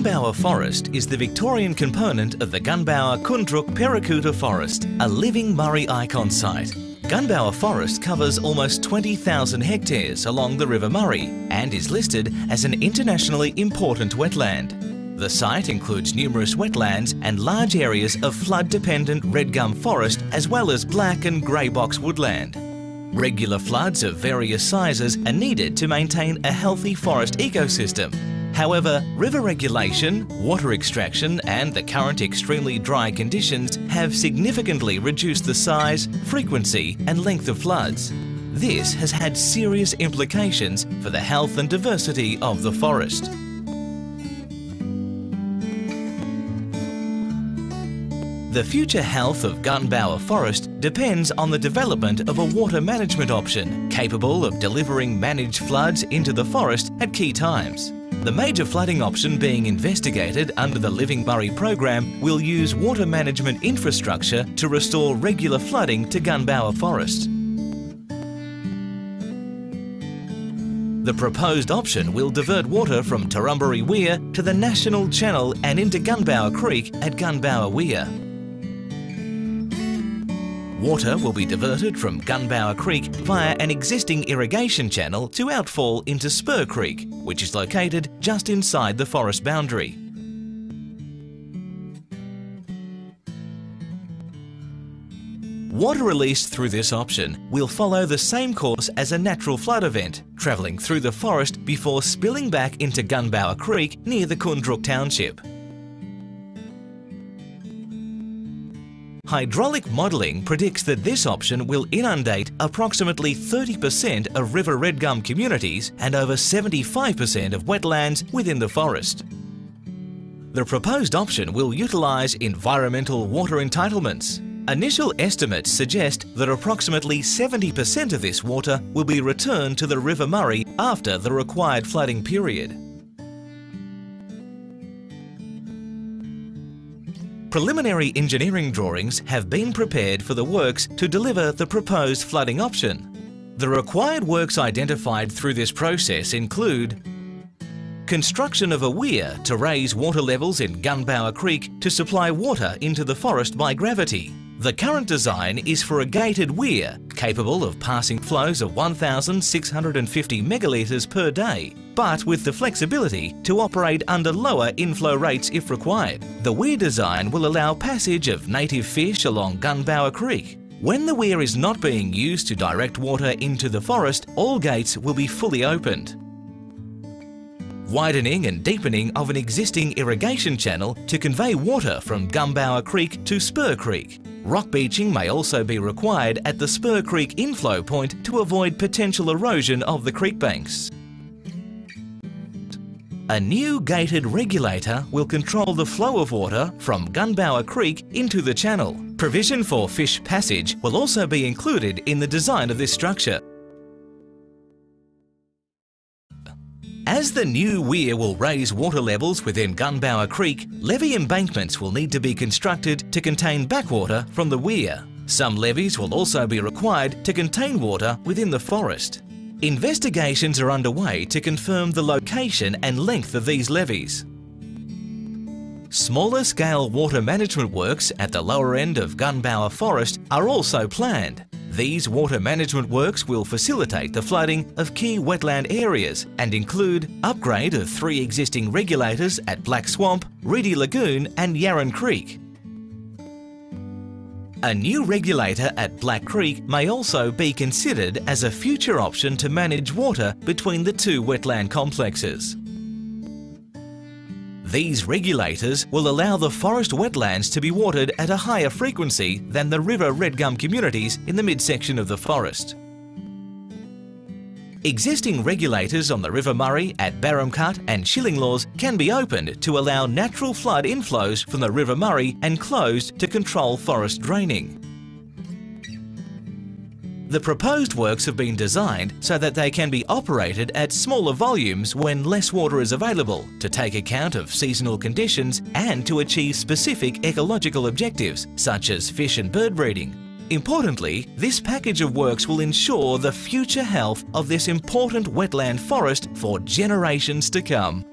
Gunbower Forest is the Victorian component of the Gunbower-Kundruk-Perakuta Forest, a living Murray icon site. Gunbower Forest covers almost 20,000 hectares along the River Murray and is listed as an internationally important wetland. The site includes numerous wetlands and large areas of flood-dependent red gum forest as well as black and grey box woodland. Regular floods of various sizes are needed to maintain a healthy forest ecosystem. However, river regulation, water extraction and the current extremely dry conditions have significantly reduced the size, frequency and length of floods. This has had serious implications for the health and diversity of the forest. The future health of Gunbower Forest depends on the development of a water management option capable of delivering managed floods into the forest at key times. The major flooding option being investigated under the Living Murray program will use water management infrastructure to restore regular flooding to Gunbower Forest. The proposed option will divert water from Turrumbary Weir to the National Channel and into Gunbower Creek at Gunbower Weir. Water will be diverted from Gunbower Creek via an existing irrigation channel to outfall into Spur Creek, which is located just inside the forest boundary. Water released through this option will follow the same course as a natural flood event, travelling through the forest before spilling back into Gunbower Creek near the Kundruk township. Hydraulic modelling predicts that this option will inundate approximately 30% of river red gum communities and over 75% of wetlands within the forest. The proposed option will utilise environmental water entitlements. Initial estimates suggest that approximately 70% of this water will be returned to the River Murray after the required flooding period. Preliminary engineering drawings have been prepared for the works to deliver the proposed flooding option. The required works identified through this process include construction of a weir to raise water levels in Gunbower Creek to supply water into the forest by gravity. The current design is for a gated weir capable of passing flows of 1,650 megalitres per day, but with the flexibility to operate under lower inflow rates if required. The weir design will allow passage of native fish along Gunbower Creek. When the weir is not being used to direct water into the forest, all gates will be fully opened. Widening and deepening of an existing irrigation channel to convey water from Gunbower Creek to Spur Creek. Rock beaching may also be required at the Spur Creek inflow point to avoid potential erosion of the creek banks. A new gated regulator will control the flow of water from Gunbower Creek into the channel. Provision for fish passage will also be included in the design of this structure. As the new weir will raise water levels within Gunbower Creek, levee embankments will need to be constructed to contain backwater from the weir. Some levees will also be required to contain water within the forest. Investigations are underway to confirm the location and length of these levees. Smaller scale water management works at the lower end of Gunbower Forest are also planned. These water management works will facilitate the flooding of key wetland areas and include upgrade of 3 existing regulators at Black Swamp, Reedy Lagoon and Yarran Creek. A new regulator at Black Creek may also be considered as a future option to manage water between the 2 wetland complexes. These regulators will allow the forest wetlands to be watered at a higher frequency than the river red gum communities in the midsection of the forest. Existing regulators on the River Murray at Barramcut and Shillinglaws can be opened to allow natural flood inflows from the River Murray and closed to control forest draining. The proposed works have been designed so that they can be operated at smaller volumes when less water is available to take account of seasonal conditions and to achieve specific ecological objectives such as fish and bird breeding. Importantly, this package of works will ensure the future health of this important wetland forest for generations to come.